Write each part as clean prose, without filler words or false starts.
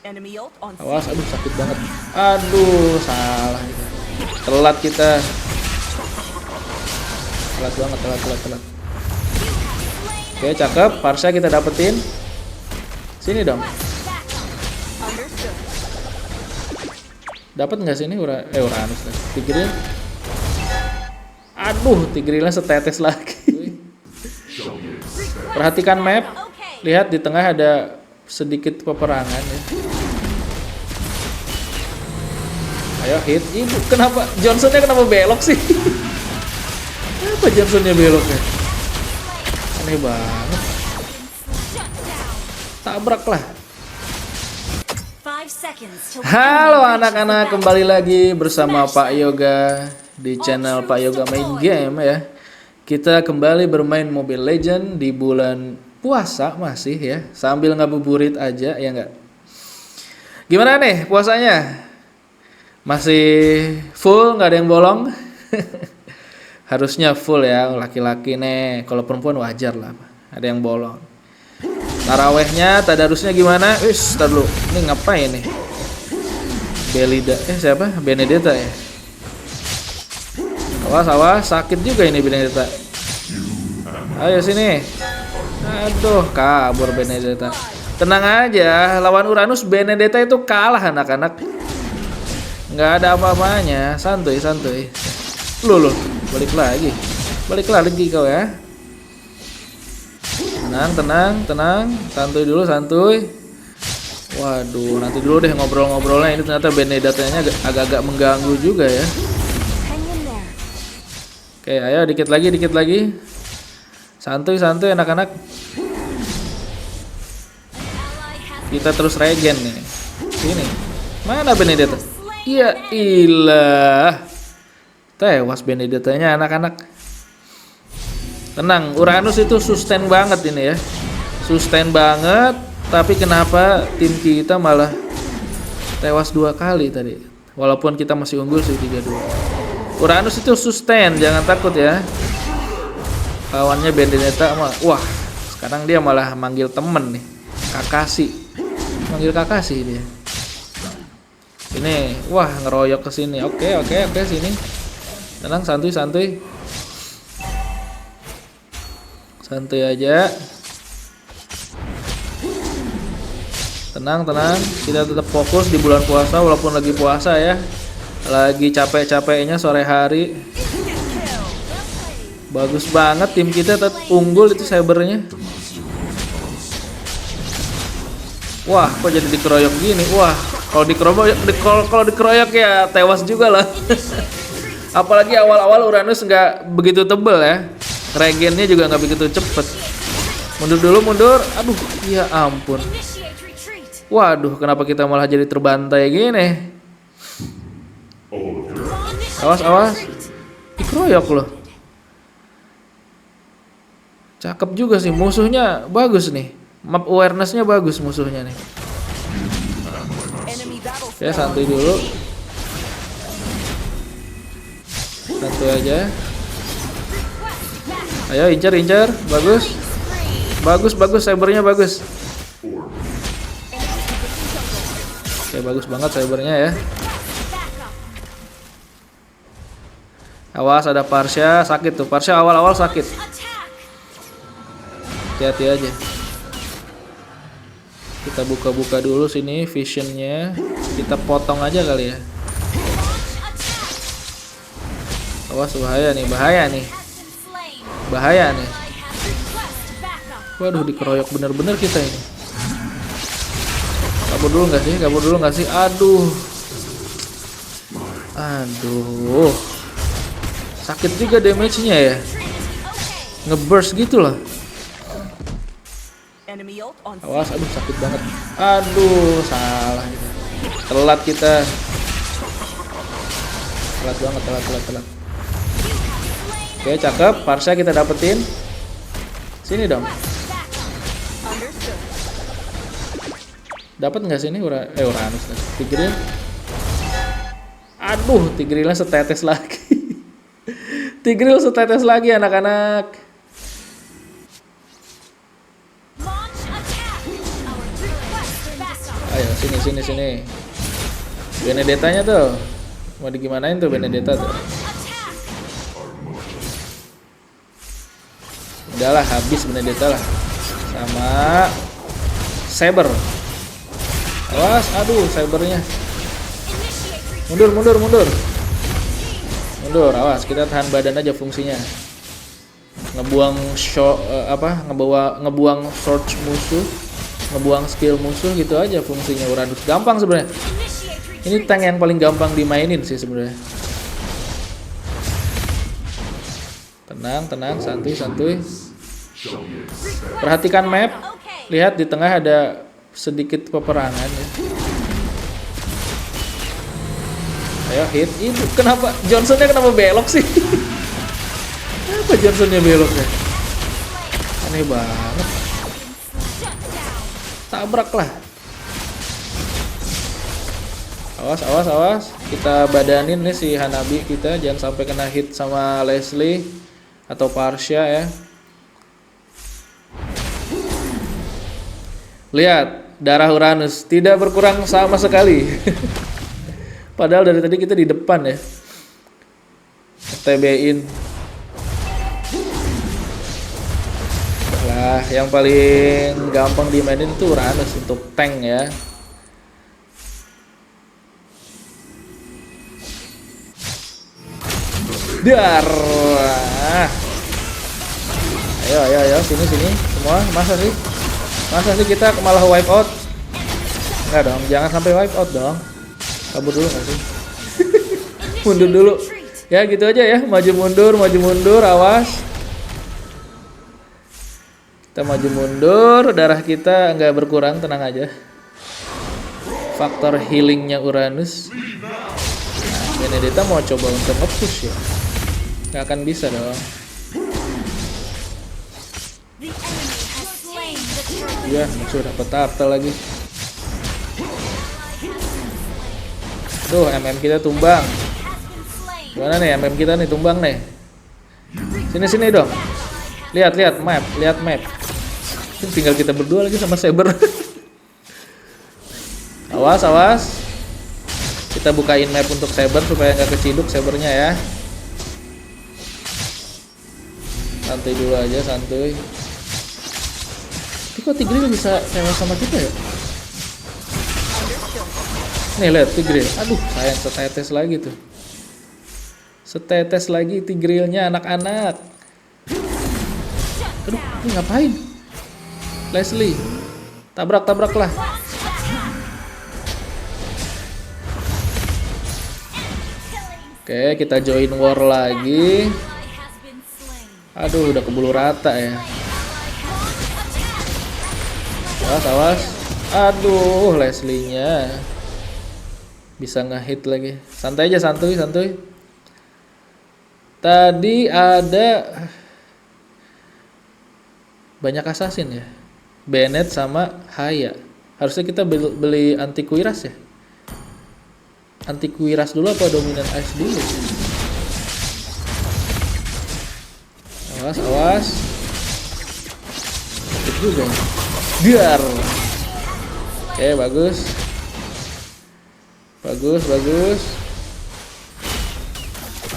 Awas, aduh sakit banget. Aduh, salah kita. Telat kita. Telat banget, telat. Oke, cakep. Parsha kita dapetin. Sini dong. Dapat nggak sini Uranus? Tigreal. Aduh, Tigrealnya setetes lagi. Perhatikan map. Lihat di tengah ada sedikit peperangan ya. Ayo hit. Ibu, kenapa Johnsonnya kenapa belok sih? Kenapa Johnsonnya belok ya? Aneh banget. Tabrak lah. Halo anak-anak, kembali lagi bersama Pak Yoga di channel Pak Yoga Main Game ya. Kita kembali bermain Mobile Legends di bulan puasa masih ya, sambil ngabuburit aja ya enggak. Gimana nih puasanya? Masih full, nggak ada yang bolong? Harusnya full ya, laki-laki nih. Kalau perempuan wajar lah, ada yang bolong. Tarawehnya, tadarusnya gimana? Wis, tar dulu. Ini ngapain nih? Belida, siapa? Benedetta ya. Awas, sakit juga ini Benedetta. Ayo sini. Aduh, kabur Benedetta. Tenang aja, lawan Uranus Benedetta itu kalah anak-anak. Nggak ada apa-apanya, santuy. Loh, balik lagi kau ya. Tenang, santuy. Waduh, nanti dulu deh ngobrolnya. Ini ternyata Benedetta-nya agak-agak mengganggu juga ya. Oke, ayo dikit lagi. Santuy anak-anak. Kita terus regen nih. Sini. Mana Benedetta? Ya ilah. Tewas Benedetta-nya anak-anak. Tenang, Uranus itu sustain banget ini ya. Sustain banget, tapi kenapa tim kita malah tewas 2 kali tadi. Walaupun kita masih unggul sih 3-2. Uranus itu sustain, jangan takut ya. Lawannya Benedetta wah, sekarang dia malah manggil temen nih. Kakashi. Manggil Kakashi dia. Ini, wah ngeroyok ke sini. Oke, sini. Tenang, santuy. Santuy aja. Tenang. Kita tetap fokus di bulan puasa walaupun lagi puasa ya. Lagi capek-capeknya sore hari. Bagus banget tim kita tetap unggul itu cybernya. Wah, kok jadi dikeroyok gini? Wah, kalau dikeroyok ya tewas juga lah. Apalagi awal-awal Uranus nggak begitu tebel ya. Regennya juga nggak begitu cepet. Mundur. Aduh, ya ampun. Waduh, kenapa kita malah jadi terbantai gini? Awas. Dikeroyok loh. Cakep juga sih, musuhnya bagus nih. Map awareness-nya bagus musuhnya nih. Oke, santuy dulu. Santuy aja. Ayo incer. Bagus, cybernya bagus. Oke, bagus banget cybernya ya. Awas, ada Parsha sakit tuh. Parsha awal-awal sakit. Hati-hati aja. Kita buka dulu sini visionnya. Kita potong aja kali ya. Awas, bahaya nih. Waduh, dikeroyok bener-bener kita ini. Kabur dulu nggak sih? Aduh. Sakit juga damage-nya ya. Ngeburst gitu loh. Awas, aduh sakit banget. Aduh, salah kita. Telat kita. Telat banget. Oke, cakep. Parsha kita dapetin. Sini dong. Dapat nggak sini Uranus? Tigreal. Aduh, Tigrealnya setetes lagi. Tigreal setetes lagi anak-anak. Sini. Benedetta-nya tuh. Mau digimanain tuh Benedetta tuh. Udahlah, habis Benedetta lah. Sama Saber. Awas, aduh, Sabernya. Mundur. Awas, kita tahan badan aja fungsinya. Ngebuang ngebuang sword musuh, ngebuang skill musuh gitu aja fungsinya Uranus. Gampang sebenarnya. Ini tank yang paling gampang dimainin sih sebenarnya. Tenang, santuy. Perhatikan map. Lihat di tengah ada sedikit peperangan ya. Ayo hit. Itu kenapa Johnsonnya belok sih? Kenapa Johnsonnya belok ya? Aneh banget. Tabrak lah. Awas. Kita badanin nih si Hanabi kita, jangan sampai kena hit sama Leslie atau Parsha ya. Lihat, darah Uranus tidak berkurang sama sekali. Padahal dari tadi kita di depan ya. TB-in. Lah, yang paling gampang dimainin itu Uranus untuk tank ya. Dar. Ayo sini semua. Masa sih kita malah wipe out? Enggak dong, jangan sampai wipe out dong. Kabur dulu enggak sih? Mundur dulu. Ya gitu aja ya, maju mundur, awas. Kita maju mundur, darah kita enggak berkurang, tenang aja. Faktor healingnya Uranus. Nah, Benedetta mau coba untuk nge-push ya. Nggak akan bisa dong. Iya, musuh dapat turtle lagi. Tuh, MM kita tumbang. Gimana nih MM kita nih tumbang nih? Sini dong. Lihat map. Tinggal kita berdua lagi sama Saber. Awas. Kita bukain map untuk Saber supaya nggak keciduk Sabernya ya. Santai dulu aja, santuy. Tapi kok Tigreal bisa tewas sama kita ya? Nih lihat Tigreal. Aduh, sayang setetes lagi tuh. Setetes lagi Tigrealnya anak-anak. Aduh, ini ngapain? Leslie. Tabrak lah. Oke, kita join war lagi. Aduh, udah keburu rata ya. Awas. Aduh, Leslie-nya bisa nge-hit lagi. Santai aja, santuy. Tadi ada banyak assassin ya. Bennett sama Haya. Harusnya kita beli anti kuiras ya. Anti kuiras dulu apa dominan ice dulu? Awas. Itu juga. Biar. Oke, bagus.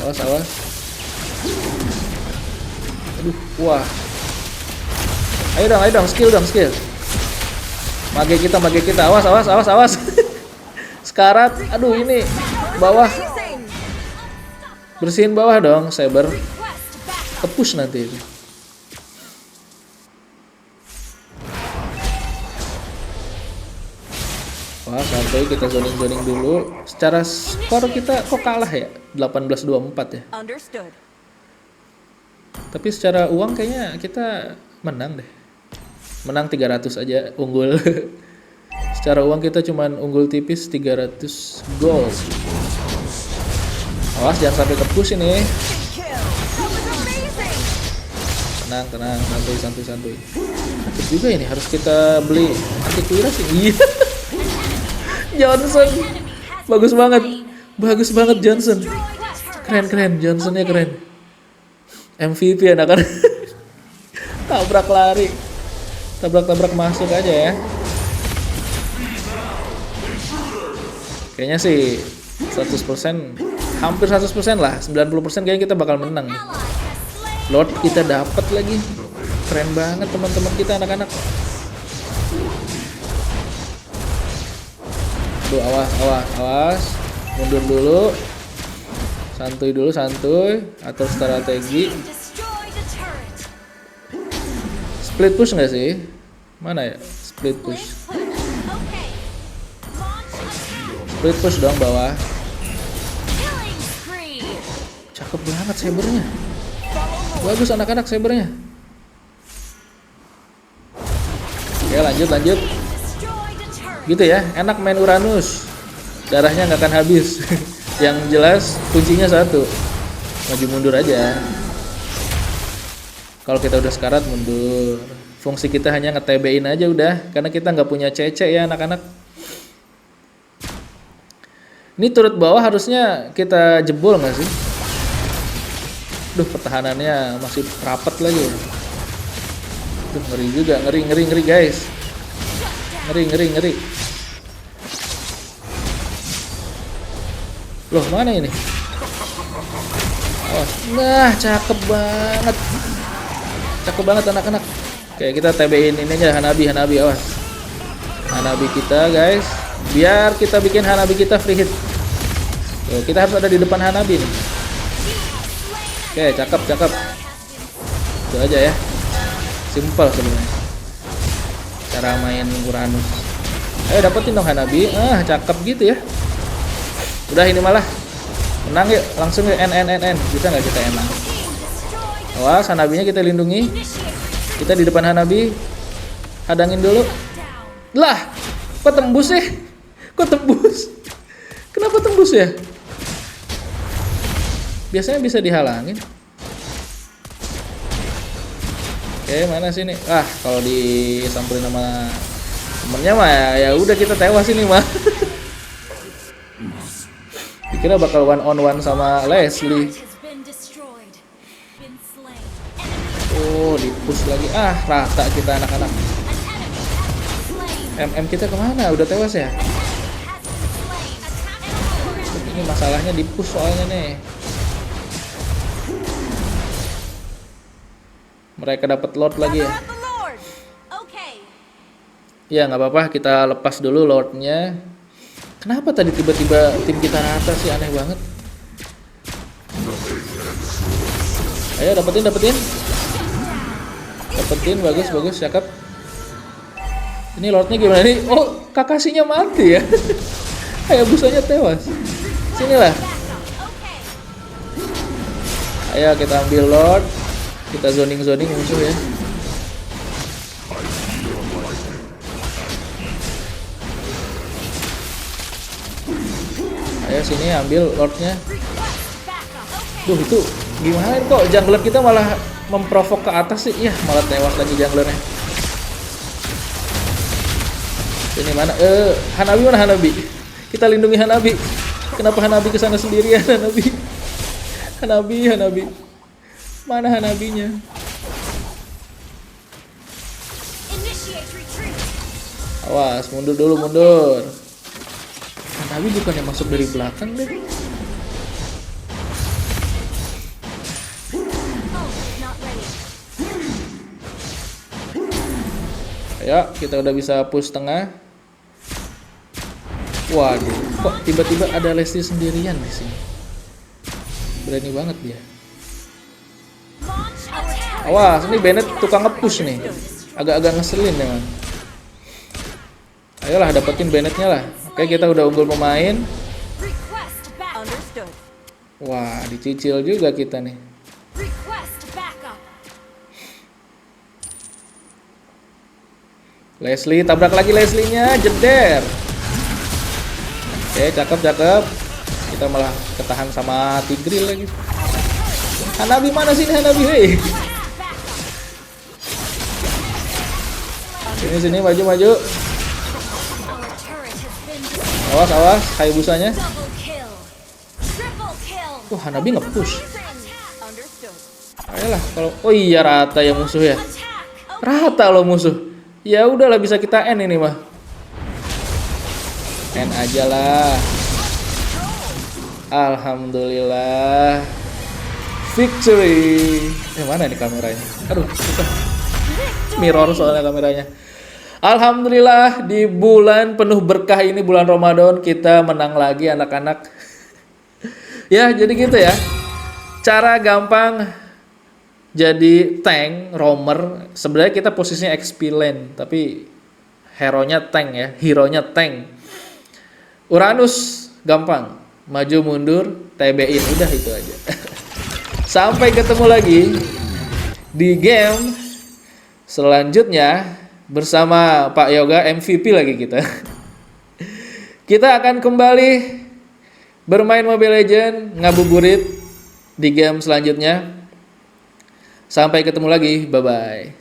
Awas. Aduh, wah. Ayo dong, skill. Mage kita. Awas. Sekarat. Aduh, ini bawah. Bersihin bawah dong, Saber. Kepush nanti itu. Wah, santai, kita zoning dulu. Secara skor kita kok kalah ya? 18-24 ya. Tapi secara uang kayaknya kita menang deh. Menang 300 aja, unggul. Secara uang kita cuman unggul tipis 300 gold. Awas jangan sampai kepush ini. Tenang, santuy. Sakit juga ini, harus kita beli anti kuiras sih. Johnson. Bagus banget Johnson. Keren, Johnsonnya keren. MVP anak-anak. Tabrak lari. Tabrak masuk aja ya. Kayaknya sih 100%, hampir 100% lah, 90% kayaknya kita bakal menang. Lord kita dapat lagi. Keren banget teman-teman kita anak-anak. Tuh, awas. Mundur dulu. Santuy. Atur strategi. Split push nggak sih? Mana ya? Split push. Split push dong bawah. Cakep banget sabernya. Bagus anak-anak sabernya. Oke, lanjut. Gitu ya, enak main Uranus. Darahnya nggak akan habis. Yang jelas kuncinya satu, maju mundur aja. Kalau kita udah sekarat mundur. Fungsi kita hanya nge-TB-in aja udah, karena kita nggak punya CC ya anak-anak. Ini turret bawah harusnya kita jebol nggak sih? Duh, pertahanannya masih rapat lagi. Duh, ngeri juga, ngeri guys. Ngeri. Loh, mana ini? Oh, nah, cakep banget anak-anak. Oke, kita TB-in ini aja Hanabi, awas. Hanabi kita, guys. Biar kita bikin Hanabi kita free hit. Tuh, kita harus ada di depan Hanabi nih. Oke, cakep. Itu aja ya. Simple sebenarnya. Cara main Uranus. Ayo dapetin dong Hanabi. Cakep gitu ya. Udah ini malah. Menang yuk, langsung yuk N. Bisa nggak kita menang? Awas, Hanabinya kita lindungi. Kita di depan Hanabi. Hadangin dulu. Lah, kok tembus ya? Kenapa tembus ya? Biasanya bisa dihalangin. Oke, mana sini? Kalau disamperin sama temennya mah ya udah kita tewas ini mah. Dikira bakal one on one sama Leslie. Oh, dipush lagi. Rata kita anak-anak. MM kita kemana? Udah tewas ya? Ini masalahnya dipush soalnya nih. Mereka dapat Lord lagi ya. Ya nggak apa-apa, kita lepas dulu Lordnya. Kenapa tadi tiba-tiba tim kita rata sih, aneh banget. Ayo dapetin. Bagus, cakep. Ini Lordnya gimana nih? Oh, Kakasinya mati ya. Hayabusanya tewas. Sinilah. Ayo kita ambil Lord. Kita zoning musuh ya. Ayo sini ambil Lordnya. Duh, itu gimana kok jungler kita malah memprovok ke atas sih? Iya, malah tewas lagi junglernya. Ini mana? Hanabi mana Hanabi? Kita lindungi Hanabi. Kenapa Hanabi kesana sendirian Hanabi? Hanabi. Mana Hanabinya? Awas, mundur dulu. Hanabi bukannya masuk dari belakang deh. Ayo, kita udah bisa push tengah. Waduh, kok tiba-tiba ada Leslie sendirian di sini. Berani banget dia. Awas, ini Bennett tukang nge-push nih. Agak-agak ngeselin memang. Ayolah, dapetin Bennettnya lah. Oke, kita udah unggul pemain. Wah, dicicil juga kita nih. Leslie, tabrak lagi Leslie-nya, jeder. Oke, cakep. Kita malah ketahan sama Tigreal lagi. Hanabi mana sini Hanabi? Hei. Sini maju. Awas, Hayabusanya. Hanabi nge-push. Ayolah, kalau rata ya musuh ya. Rata loh musuh. Ya udahlah, bisa kita N ini mah. N aja lah. Alhamdulillah. Victory. Mana nih kameranya? Aduh, susah. Mirror soalnya kameranya. Alhamdulillah di bulan penuh berkah ini, bulan Ramadan, kita menang lagi anak-anak. Ya, jadi gitu ya. Cara gampang jadi tank, roamer. Sebenarnya kita posisinya XP lane, tapi hero-nya tank ya, hero-nya tank. Uranus gampang, maju mundur, TB-in, udah itu aja. Sampai ketemu lagi di game selanjutnya bersama Pak Yoga, MVP lagi kita. Kita akan kembali bermain Mobile Legends, ngabuburit di game selanjutnya. Sampai ketemu lagi, bye-bye.